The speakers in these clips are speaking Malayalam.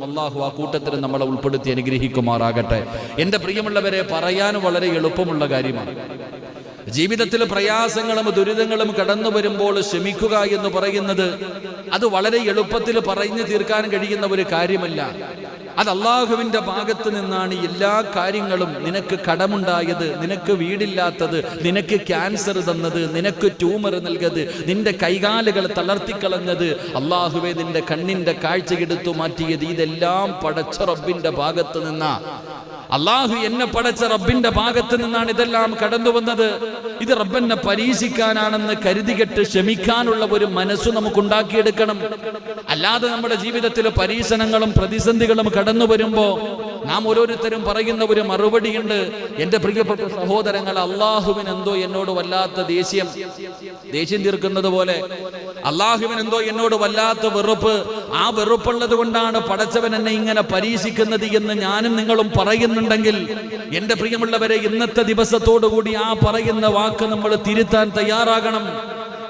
അല്ലാഹു ആ കൂട്ടത്തിൽ നമ്മളെ ഉൾപ്പെടുത്തി അനുഗ്രഹിക്കുമാറാകട്ടെ. എൻ്റെ പ്രിയമുള്ളവരെ, പറയാൻ വളരെ എളുപ്പമുള്ള കാര്യമാണ്. ജീവിതത്തിൽ പ്രയാസങ്ങളും ദുരിതങ്ങളും കടന്നു വരുമ്പോൾ ക്ഷമിക്കുക എന്ന് പറയുന്നത് അത് വളരെ എളുപ്പത്തിൽ പറഞ്ഞു തീർക്കാൻ കഴിയുന്ന ഒരു കാര്യമല്ല. അത് അള്ളാഹുവിൻ്റെ ഭാഗത്ത് നിന്നാണ്. എല്ലാ കാര്യങ്ങളും, നിനക്ക് കടമുണ്ടായത്, നിനക്ക് വീടില്ലാത്തത്, നിനക്ക് ക്യാൻസർ തന്നത്, നിനക്ക് ട്യൂമർ നൽകിയത്, നിന്റെ കൈകാലുകൾ തളർത്തിക്കളഞ്ഞത്, അള്ളാഹുവെ നിന്റെ കണ്ണിന്റെ കാഴ്ച എടുത്തു മാറ്റിയത്, ഇതെല്ലാം പടച്ച റബ്ബിന്റെ ഭാഗത്ത് നിന്നാ. അള്ളാഹു എന്നെ പടച്ച റബ്ബിന്റെ ഭാഗത്ത് നിന്നാണ് ഇതെല്ലാം കടന്നു വന്നത്. ഇത് റബ്ബെന്നെ പരീക്ഷിക്കാനാണെന്ന് കരുതികെട്ട് ക്ഷമിക്കാനുള്ള ഒരു മനസ്സ് നമുക്കുണ്ടാക്കിയെടുക്കണം. അല്ലാതെ നമ്മുടെ ജീവിതത്തിൽ പരീക്ഷണങ്ങളും പ്രതിസന്ധികളും കടന്നു വരുമ്പോ നാം ഓരോരുത്തരും പറയുന്ന ഒരു മറുപടിയുണ്ട്. എൻ്റെ പ്രിയപ്പെട്ട സഹോദരങ്ങൾ, അള്ളാഹുവിന് എന്തോ എന്നോട് വല്ലാത്ത ദേഷ്യം തീർക്കുന്നത് പോലെ, അള്ളാഹുവിന് എന്തോ എന്നോട് വല്ലാത്ത വെറുപ്പ്, ആ വെറുപ്പുള്ളത് കൊണ്ടാണ് പടച്ചവൻ എന്നെ ഇങ്ങനെ പരീക്ഷിക്കുന്നത് എന്ന് ഞാനും നിങ്ങളും പറയുന്നുണ്ടെങ്കിൽ, എൻ്റെ പ്രിയമുള്ളവരെ, ഇന്നത്തെ ദിവസത്തോടുകൂടി ആ പറയുന്ന വാക്ക് നമ്മൾ തിരുത്താൻ തയ്യാറാകണം.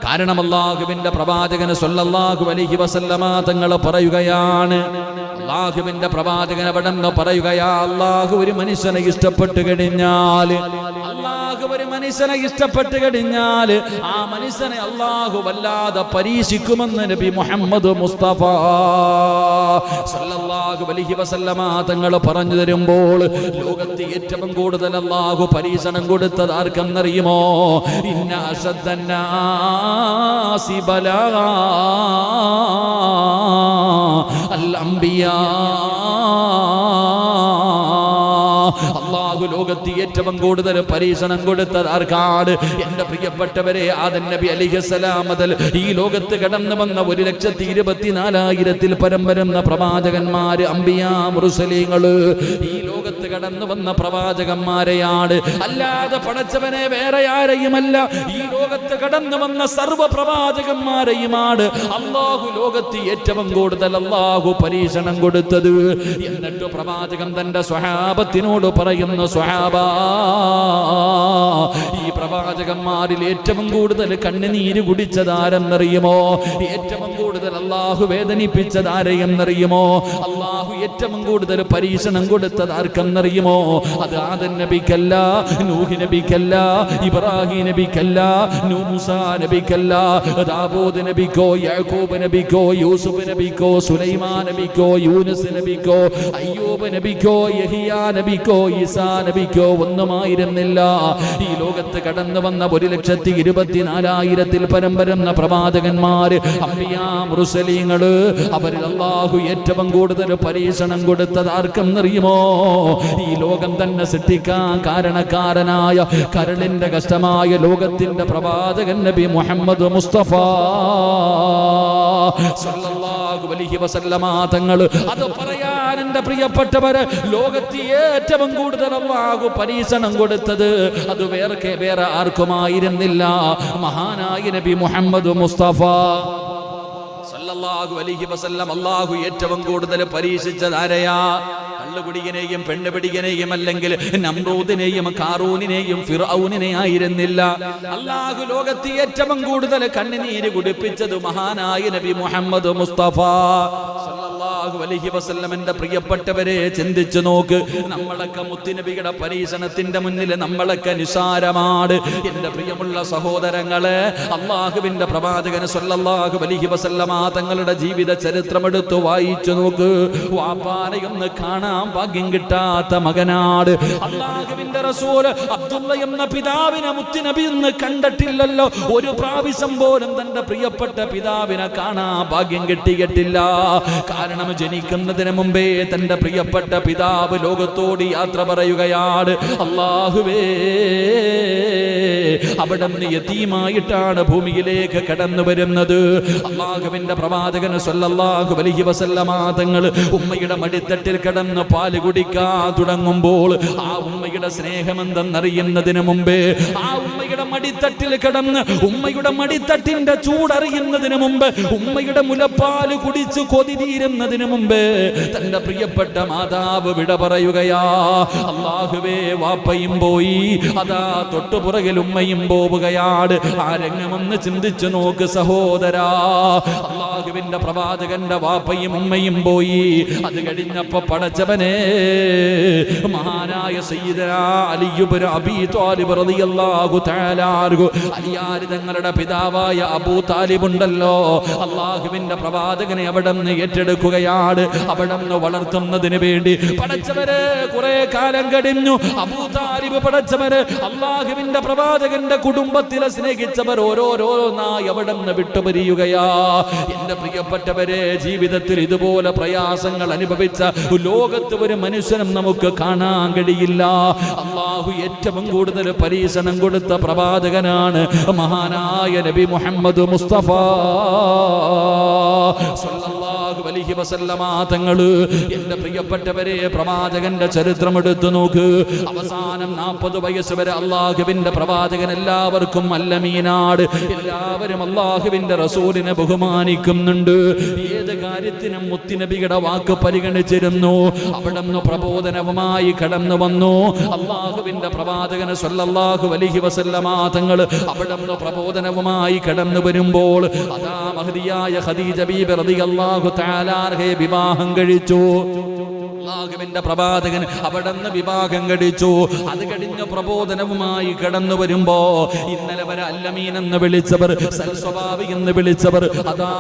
കാരണം അല്ലാഹുവിന്റെ പ്രവാചകൻ സ്വല്ലല്ലാഹു അലൈഹി വസല്ലമ തങ്ങൾ പറയുകയാണ്, അല്ലാഹുവിന്റെ പ്രവാചകൻ അവിടെന്ന് പറയുകയാ, അല്ലാഹു ഒരു മനുഷ്യനെ ഇഷ്ടപ്പെട്ടു കഴിഞ്ഞാൽ, ആ മനുഷ്യനെ അല്ലാഹു വല്ലാതെ പരീക്ഷിക്കുമെന്ന് നബി മുഹമ്മദ് മുസ്തഫ സ്വല്ലല്ലാഹു അലൈഹി വസല്ലമ തങ്ങൾ പറഞ്ഞു തരുമ്പോൾ, ലോകത്ത് ഏറ്റവും കൂടുതൽ അല്ലാഹു പരീക്ഷണം കൊടുത്തത് ആർക്കെന്നറിയുമോ? ഇന്ന അശദ്ദന്നാസി ബലാ അൽ അംബിയാ. അല്ലാഹു ലോകത്ത് ഏറ്റവും കൂടുതൽ പരീക്ഷണം കൊടുത്തത് ആർക്കാണ്? എൻ്റെ പ്രിയപ്പെട്ടവരെ, ആദം നബി അലൈഹിസ്സലാം മുതൽ ഈ ലോകത്ത് കടന്നു വന്ന 1,24,000 പരം വരുന്ന പ്രവാചകന്മാര്, അംബിയാ മുർസലീങ്ങള്, ഈ ലോകത്ത് കടന്നു വന്ന പ്രവാചകന്മാരെയാണ്. അല്ലാതെ പടച്ചവനെ വേറെ ആരെയുമല്ല, ഈ ലോകത്ത് കടന്നു വന്ന സർവ്വ പ്രവാചകന്മാരെയുമാണ് അല്ലാഹു ലോകത്ത് ഏറ്റവും കൂടുതൽ അല്ലാഹു പരീക്ഷണം കൊടുത്തത്. എന്നിട്ട് പ്രവാചകൻ തന്റെ സ്വഹാബത്തിനോട് പറയുന്നു, സ്വഹാബാ, ഈ പ്രവാചകന്മാരിൽ ഏറ്റവും കൂടുതൽ കണ്ണുനീര് കുടിച്ചതാരെന്നറിയുമോ? ഏറ്റവും കൂടുതൽ അല്ലാഹു വേദനിപ്പിച്ചതാരെയെന്നറിയുമോ? അല്ലാഹു ഏറ്റവും കൂടുതൽ പരീക്ഷണം കൊടുത്തത് ആർക്കെന്നറിയുമോ? അത് ആദം നബിക്കല്ല, നൂഹ് നബിക്കല്ല, ഇബ്രാഹിം നബിക്കല്ല, മൂസാ നബിക്കല്ല, ദാവൂദ് നബിക്കോ, യാക്കൂബ് നബിക്കോ, യൂസുഫ് നബിക്കോ, സുലൈമാൻ നബിക്കോ, യൂനുസ് നബിക്കോ, അയ്യൂബ് നബിക്കോ, യഹിയാ നബിക്കോ, ഈസാ നബിക്കോ ഒന്നുമായിരുന്നില്ല. ഈ ലോകത്ത് കടന്നു വന്ന 1,24,000 പരം വരുന്ന പ്രവാചകന്മാര്, അംബിയാ മുർസലീങ്ങള്, അവരിൽ അല്ലാഹു ഏറ്റവും കൂടുതൽ പരീക്ഷണം കൊടുത്തത് ആർക്കെന്നറിയുമോ? ഈ ലോകം തന്നെ സൃഷ്ടിക്കാൻ കാരണക്കാരനായ, കരളിന്റെ കഷ്ടമായ ലോകത്തിന്റെ പ്രവാചകൻ നബി മുഹമ്മദ് മുസ്തഫ സ്വല്ലല്ലാഹു അലൈഹി വസല്ലമ തങ്ങൾ. അത് പറയാൻ എൻ്റെ പ്രിയപ്പെട്ടവര്, ലോകത്ത് ഏറ്റവും കൂടുതൽ അല്ലാഹു പരീക്ഷണം കൊടുത്തത് അത് വേറെ ആർക്കുമായിരുന്നില്ല, മഹാനായ നബി മുഹമ്മദ് മുസ്തഫ സല്ലല്ലാഹു അലൈഹി വസല്ലം. അല്ലാഹു ഏറ്റവും കൂടുതൽ പരീക്ഷിച്ചത് ആരെയാ? കള്ളുകുടിയനെയും പെണ്ണുപിടിയനെയും അല്ലെങ്കിൽ നമ്രൂദിനെയും കാറൂനിനെയും ഫിർഔനിനെ ആയിരുന്നില്ല. അല്ലാഹു ലോകത്ത് ഏറ്റവും കൂടുതൽ കണ്ണുനീര് കുടിപ്പിച്ചത് മഹാനായ നബി മുഹമ്മദ് മുസ്തഫ സല്ലല്ലാഹു അലൈഹി വസല്ലം. എൻ്റെ പ്രിയപ്പെട്ടവരെ, ചിന്തിച്ചു നോക്ക്, നമ്മളൊക്കെ മുത്തുനബിയുടെ പരീക്ഷണത്തിന്റെ മുന്നിൽ നമ്മളൊക്കെ നിസാരമാണ്. എൻ്റെ പ്രിയമുള്ള സഹോദരങ്ങളെ, അല്ലാഹുവിന്റെ പ്രവാചകൻ സല്ലല്ലാഹു അലൈഹി വസല്ലമ തങ്ങളുടെ ജീവിത ചരിത്രം എടുത്തു വായിച്ചു നോക്ക്. വാപ്പാനെയൊന്ന് കാണാൻ ഭാഗ്യം കിട്ടാത്ത മകനാണ് അല്ലാഹുവിന്റെ റസൂൽ. അബ്ദുള്ള എന്ന പിതാവിനെ മുത്തുനബി ഒന്ന് കണ്ടിട്ടില്ലല്ലോ. ഒരു പ്രാവശ്യം പോലും തന്റെ പ്രിയപ്പെട്ട പിതാവിനെ കാണാൻ ഭാഗ്യം കിട്ടിയിട്ടില്ല. കാരണം ജനിക്കുന്നതിന് മുമ്പേ തന്റെ പ്രിയപ്പെട്ട പിതാവ് ലോകത്തോട് യാത്ര പറയുകയാണ്. അല്ലാഹുവേ, അവിടെ നിന്ന് യതീമായിട്ടാണ് ഭൂമിയിലേക്ക് കടന്നു വരുന്നത്. അല്ലാഹുവിന്റെ പ്രവാചകൻ സ്വല്ലല്ലാഹു അലൈഹി വസല്ലമ തങ്ങൾ ഉമ്മയുടെ മടിത്തട്ടിൽ കിടന്ന് പാല് കുടിക്കാൻ തുടങ്ങുമ്പോൾ ആ ഉമ്മയുടെ സ്നേഹമെന്തെന്നറിയുന്നതിന് മുമ്പേ, ആ ഉമ്മയുടെ മടിത്തട്ടിൽ കിടന്ന് ഉമ്മയുടെ മടിത്തട്ടിന്റെ ചൂടറിയുന്നതിന് മുമ്പ്, ഉമ്മയുടെ മുലപ്പാല് കുടിച്ച് കൊതി തീരുന്നതിന് മുമ്പ് തന്റെ പ്രിയപ്പെട്ട മാതാവ് വിട പറയുകയാ. അല്ലാഹുവേ, വാപ്പയും പോയി, അതാ തൊട്ടുപുറകിൽ ഉമ്മയും പോവുകയാണ്. ആ രംഗമൊന്ന് ചിന്തിച്ചു നോക്ക് സഹോദരാ. അല്ലാഹുവിന്റെ പ്രവാചകന്റെ വാപ്പയും ഉമ്മയും പോയി. അത് കഴിഞ്ഞപ്പോ പടച്ചവനെ, മഹാനായ സയ്യിദനാ അലി ഇബ്നു അബീ ത്വാലിബ് റളിയല്ലാഹു തആല അൻഹു, അലിയാർ തങ്ങളുടെ പിതാവായ അബൂ താലിബ് ഉണ്ടല്ലോ, അല്ലാഹുവിന്റെ പ്രവാചകനെ അവിടുന്ന് ഏറ്റെടുക്കുകയാണ്. അവിടുന്ന് വളർത്തുന്നതിന് വേണ്ടി പടച്ചവരെ കുറെ കാലം കഴിഞ്ഞു. അബൂ താലിബ് പടച്ചവര് അല്ലാഹുവിന്റെ പ്രവാചകന്റെ കുടുംബത്തിലെ സ്നേഹിച്ചവർ ഓരോരോന്നായി അവിടുന്ന് വിട്ടുപിരിയുകയാ. എന്റെ പ്രിയപ്പെട്ടവരെ, ജീവിതത്തിൽ ഇതുപോലെ പ്രയാസങ്ങൾ അനുഭവിച്ച ലോകത്ത് ഒരു മനുഷ്യനും നമുക്ക് കാണാൻ കഴിയില്ല. അല്ലാഹു ഏറ്റവും കൂടുതൽ പരീക്ഷണം കൊടുത്ത പ്രവാചകനാണ് മഹാനായ നബി മുഹമ്മദ് മുസ്തഫ സല്ലല്ലാഹു അലൈഹി വസല്ലമ തങ്ങള്. എന്റെ പ്രിയപ്പെട്ടവരെ, പ്രവാചകന്റെ ചരിത്രം എടുത്തു നോക്ക്. അവസാനം 40 വയസ്സ് വരെ അല്ലാഹുവിന്റെ പ്രവാചകൻ എല്ലാവർക്കും അല്ലമീനാട്. എല്ലാവരും അല്ലാഹുവിന്റെ റസൂലിനെ ബഹുമാനിക്കുന്നുണ്ട്. ഏത് കാര്യത്തിനും മുത്തുനബിയുടെ വാക്ക് പരിഗണിച്ചിരുന്നു. അവിടുന്ന് പ്രബോധനവുമായി കടന്നു വന്നു. അല്ലാഹുവിന്റെ പ്രവാചകൻ സല്ലല്ലാഹു അലൈഹി വസല്ലമ തങ്ങൾ അവിടുന്ന് പ്രബോധനവുമായി കടന്നു വരുമ്പോൾ അതാ മഹദിയായ ഖദീജ ബീബി റളിയല്ലാഹു തആല അൻഹയെ വിവാഹം കഴിച്ചു. അല്ലാഹുവിന്റെ പ്രവാചകൻ അവിടുന്ന് വിവാഹം കഴിച്ചു. അത് കഴിഞ്ഞ പ്രബോധനവുമായി കടന്നു വരുമ്പോ ഇന്നലെ വരെ അല്ലമീൻ എന്ന് വിളിച്ചവർ, സൽസ്വഭാവി എന്ന് വിളിച്ചവർ, അതാ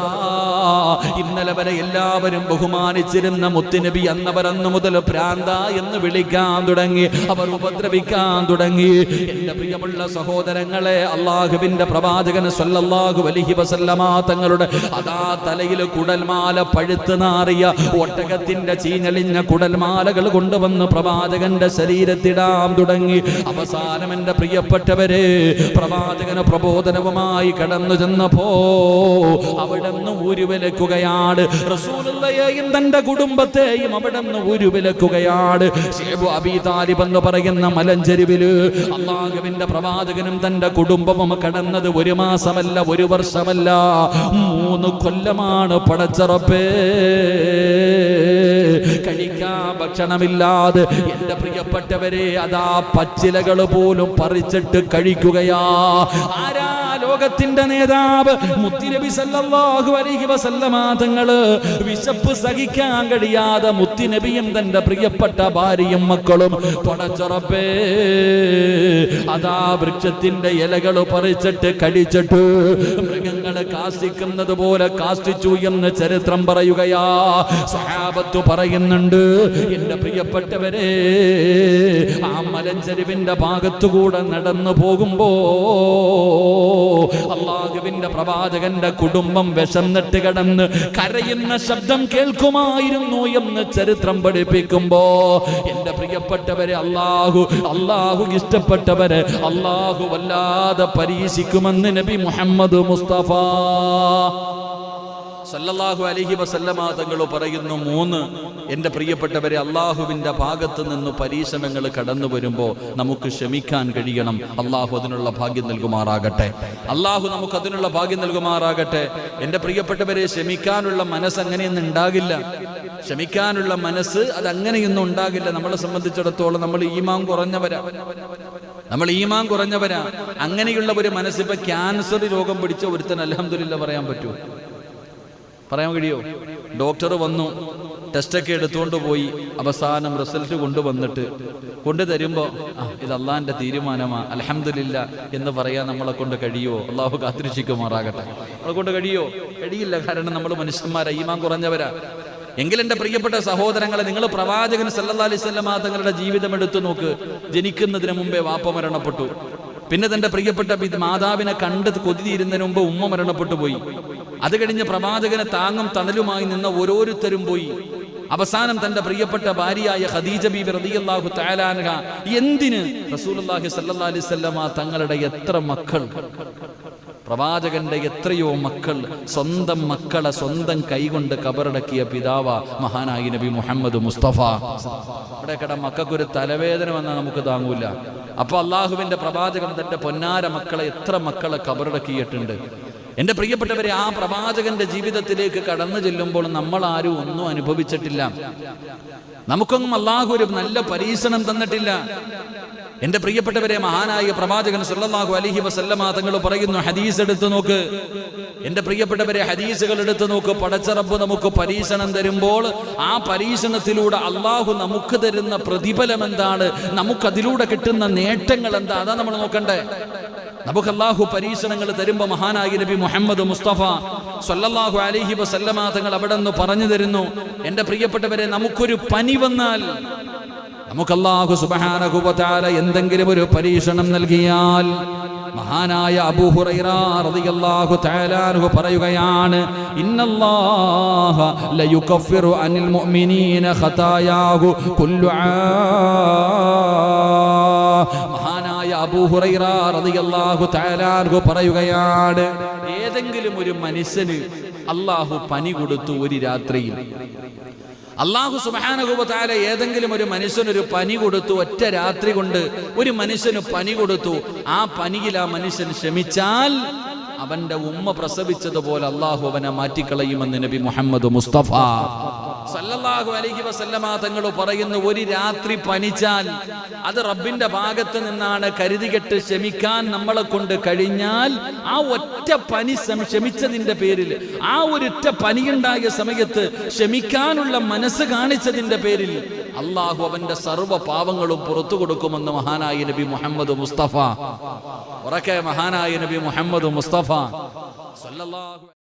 ഇന്നലെ വരെ എല്ലാവരും ബഹുമാനിച്ചിരുന്ന മുത്തുനബി അന്നവരന്ന് മുതൽ പ്രാന്ത എന്ന് വിളിക്കാൻ തുടങ്ങി. അവർ ഉപദ്രവിക്കാൻ തുടങ്ങി. എന്റെ പ്രിയമുള്ള സഹോദരങ്ങളെ, അല്ലാഹുവിന്റെ പ്രവാചകൻ സല്ലല്ലാഹു അലൈഹി വസല്ലമ തങ്ങളുടെ അതാ തലയിൽ കുടൽമാല പഴുത്ത് നാറിയ ഒട്ടകത്തിന്റെ ചീഞ്ഞളിഞ്ഞ കുടൽമാലകൾ കൊണ്ടുവന്ന് പ്രവാചകന്റെ ശരീരത്തിടാൻ തുടങ്ങി. അവസാനം എന്റെ പ്രിയപ്പെട്ടവരെ, പ്രവാചകന് പ്രബോധനവുമായി കടന്നു ചെന്നപ്പോ അവിടുന്ന് ഉരുവിലക്കുകയാണ്. റസൂലുള്ളയെയും തന്റെ കുടുംബത്തെയും അവിടുന്ന് ഉരുവിലക്കുകയാണ്. ശൈബ് അബീ താലിബ് എന്ന് പറയുന്ന മലഞ്ചെരുവില് അല്ലാഹുവിന്റെ പ്രവാചകനും തന്റെ കുടുംബവും കടന്നത് 1 മാസമല്ല, 1 വർഷമല്ല, 3 കൊല്ലമാണ്. പടച്ചറപ്പേ, കഴിക്കാൻ ഭക്ഷണമില്ലാതെ എന്റെ പ്രിയപ്പെട്ടവരെ അതാ പച്ചിലകൾ പോലും പറിച്ചിട്ട് കഴിക്കുകയാ. ആരാ ലോകത്തിന്റെ നേതാവ്? മുത്തുനബി സല്ലല്ലാഹു അലൈഹി വസല്ലമ തങ്ങള്. വിശപ്പ് സഹിക്കാൻ കഴിയാതെ മുത്തുനബിയും തന്റെ പ്രിയപ്പെട്ട ഭാര്യയും മക്കളും പടച്ചറപ്പേ അതാ വൃക്ഷത്തിന്റെ ഇലകൾ പറിച്ചിട്ട് കഴിച്ചിട്ട് മൃഗങ്ങളെ കാഷ്ടിക്കുന്നത് പോലെ കാഷ്ടിച്ചു എന്ന് ചരിത്രം പറയുകയാ. സഹാബത്ത് പറയുന്നുണ്ട്, എന്റെ പ്രിയപ്പെട്ടവരെ, ആ മലഞ്ചെരുവിന്റെ ഭാഗത്തുകൂടെ നടന്നു പോകുമ്പോ അല്ലാഹുവിന്റെ പ്രവാചകന്റെ കുടുംബം വിശന്നിട്ട് കിടന്ന് കരയുന്ന ശബ്ദം കേൾക്കുമായിരുന്നു എന്ന് ചരിത്രം പഠിപ്പിക്കുമ്പോ എന്റെ പ്രിയപ്പെട്ടവരെ, അല്ലാഹു ഇഷ്ടപ്പെട്ടവരെ അല്ലാഹു വല്ലാതെ പരീക്ഷിക്കുമെന്ന് നബി മുഹമ്മദ് മുസ്തഫ സല്ലല്ലാഹു അലൈഹി വസല്ലമ തങ്ങൾ പറയുന്നു. 3 എൻ്റെ പ്രിയപ്പെട്ടവരെ, അള്ളാഹുവിൻ്റെ ഭാഗത്ത് നിന്ന് പരീക്ഷണങ്ങൾ കടന്നു വരുമ്പോൾ നമുക്ക് ക്ഷമിക്കാൻ കഴിയണം. അള്ളാഹു അതിനുള്ള ഭാഗ്യം നൽകുമാറാകട്ടെ. അള്ളാഹു നമുക്ക് അതിനുള്ള ഭാഗ്യം നൽകുമാറാകട്ടെ. എൻ്റെ പ്രിയപ്പെട്ടവരെ, ക്ഷമിക്കാനുള്ള മനസ്സ് അങ്ങനെയൊന്നും ഉണ്ടാകില്ല. ക്ഷമിക്കാനുള്ള മനസ്സ് അതങ്ങനെയൊന്നും ഉണ്ടാകില്ല. നമ്മളെ സംബന്ധിച്ചിടത്തോളം നമ്മൾ ഈമാൻ കുറഞ്ഞവരാ. അങ്ങനെയുള്ള ഒരു മനസ്സ്, ഇപ്പൊ ക്യാൻസർ രോഗം പിടിച്ച ഒരുത്തൻ അൽഹംദുലില്ലാ പറയാൻ പറ്റുമോ? പറയാൻ കഴിയോ? ഡോക്ടർ വന്നു, ടെസ്റ്റൊക്കെ എടുത്തുകൊണ്ട് പോയി, അവസാനം റിസൾട്ട് കൊണ്ടുവന്നിട്ട് കൊണ്ടുതരുമ്പോൾ ഇത് അള്ളാഹിൻ്റെ തീരുമാനമാണ് അൽഹംദുലില്ലാ എന്ന് പറയാൻ നമ്മളെ കൊണ്ട് കഴിയുമോ? അള്ളാഹു കാത്തിരക്ഷിക്കുമാറാകട്ടെ. നമ്മളെ കൊണ്ട് കഴിയില്ല. കാരണം നമ്മൾ മനുഷ്യന്മാരാ, ഈമാൻ കുറഞ്ഞവരാ. എങ്കിൽ എൻ്റെ പ്രിയപ്പെട്ട സഹോദരങ്ങളെ, നിങ്ങൾ പ്രവാചകൻ സല്ലല്ലാഹു അലൈഹി വസല്ലം തങ്ങളുടെ ജീവിതം എടുത്തു നോക്ക്. ജനിക്കുന്നതിന് മുമ്പേ വാപ്പ മരണപ്പെട്ടു. പിന്നെ തന്റെ പ്രിയപ്പെട്ട മാതാവിനെ കണ്ട് കൊതിയിരുന്നതിന് മുമ്പ് ഉമ്മ മരണപ്പെട്ടു പോയി. അത് കഴിഞ്ഞ് പ്രവാചകനെ താങ്ങും തണലുമായി നിന്ന ഓരോരുത്തരും പോയി. അവസാനം തന്റെ പ്രിയപ്പെട്ട ഭാര്യയായ ഖദീജ ബീബി റളിയല്ലാഹു തആല അൻഹ, എന്തിന് റസൂലുള്ളാഹി സ്വല്ലല്ലാഹു അലൈഹി വസല്ലം തങ്ങളുടെ എത്ര മക്കൾ, പ്രവാചകന്റെ എത്രയോ മക്കൾ സ്വന്തം മക്കളെ സ്വന്തം കൈകൊണ്ട് കബറടക്കിയ പിതാവ മഹാനായി നബി മുഹമ്മദ് മുസ്തഫ. ഇവിടെ കട മക്കൾക്കൊരു തലവേദന വന്നാൽ നമുക്ക് താങ്ങൂല. അപ്പൊ അള്ളാഹുവിന്റെ പ്രവാചകൻ തന്റെ പൊന്നാര മക്കളെ എത്ര മക്കളെ കബറടക്കിയിട്ടുണ്ട്. എന്റെ പ്രിയപ്പെട്ടവരെ, ആ പ്രവാചകന്റെ ജീവിതത്തിലേക്ക് കടന്നു ചെല്ലുമ്പോൾ നമ്മൾ ആരും ഒന്നും അനുഭവിച്ചിട്ടില്ല. നമുക്കൊന്നും അള്ളാഹു ഒരു നല്ല പരീക്ഷണം തന്നിട്ടില്ല. എന്റെ പ്രിയപ്പെട്ടവരെ, മഹാനായ പ്രവാചകൻ സല്ലല്ലാഹു അലൈഹി വസല്ലമ തങ്ങൾ പറയുന്നു, ഹദീസ് എടുത്തു നോക്ക്. എന്റെ പ്രിയപ്പെട്ടവരെ, ഹദീസുകൾ എടുത്തു നോക്ക്. പടച്ച റബ്ബ് നമുക്ക് പരീക്ഷണം തരുമ്പോൾ ആ പരീക്ഷണത്തിലൂടെ അള്ളാഹു നമുക്ക് തരുന്ന പ്രതിഫലം എന്താണ്, നമുക്കതിലൂടെ കിട്ടുന്ന നേട്ടങ്ങൾ എന്താ, അതാ നമ്മൾ നോക്കണ്ടേ. നമുക്ക് അള്ളാഹു പരീക്ഷണങ്ങൾ തരുമ്പോൾ മഹാനായ നബി മുഹമ്മദ് മുസ്തഫ സല്ലല്ലാഹു അലൈഹി വസല്ലമ തങ്ങൾ അവിടെ നിന്ന് പറഞ്ഞു തരുന്നു, എന്റെ പ്രിയപ്പെട്ടവരെ, നമുക്കൊരു പനി വന്നാൽ, നമുക്ക് അല്ലാഹു സുബ്ഹാനഹു വ തആല എന്തെങ്കിലും ഒരു പരീക്ഷണം നൽകിയാൽ, മഹാനായ അബൂ ഹുറൈറ റളിയല്ലാഹു തആല അൻഹു പറയുകയാണ്, ഇന്നല്ലാഹ ലയുകഫിറു അനിൽ മുഅ്മിനീന ഖതായാഹു കുല്ലു മഹാനായ അബൂ ഹുറൈറ റളിയല്ലാഹു തആല അൻഹു പറയുകയാണ്, ഏതെങ്കിലും ഒരു മനുഷ്യന് അല്ലാഹു പനി കൊടുത്തു ഒരു രാത്രിയിൽ. അല്ലാഹു സുബ്ഹാനഹു വ തആല ഏതെങ്കിലും ഒരു മനുഷ്യനൊരു പനി കൊടുത്തു, ഒറ്റ രാത്രി കൊണ്ട് ഒരു മനുഷ്യന് പനി കൊടുത്തു. ആ പനിയിൽ ആ മനുഷ്യൻ ക്ഷമിച്ചാൽ അവന്റെ ഉമ്മ പ്രസവിച്ചതുപോലെ അല്ലാഹു അവനെ മാറ്റിക്കളയുമെന്ന് നബി മുഹമ്മദ് മുസ്തഫ സല്ലല്ലാഹു അലൈഹി വസല്ലമ തങ്ങൾ പറയുന്നു, ഒരു രാത്രി പനിച്ചാൽ അത് റബ്ബിന്റെ ഭാഗത്ത് നിന്നാണ്. കരുതികെട്ട് ക്ഷമിക്കാൻ നമ്മളെ കൊണ്ട് കഴിഞ്ഞാൽ ആ ഒറ്റ പനി ക്ഷമിച്ചതിന്റെ പേരിൽ, ആ ഒരൊറ്റ പനിയുണ്ടായ സമയത്ത് ക്ഷമിക്കാനുള്ള മനസ്സ് കാണിച്ചതിന്റെ പേരിൽ അള്ളാഹു അവന്റെ സർവ്വ പാവങ്ങളും പുറത്തു കൊടുക്കുമെന്ന് മഹാനായ നബി മുഹമ്മദ് മുസ്തഫ. ഉറക്കെ മഹാനായ നബി മുഹമ്മദ് മുസ്തഫ സല്ലല്ലാഹു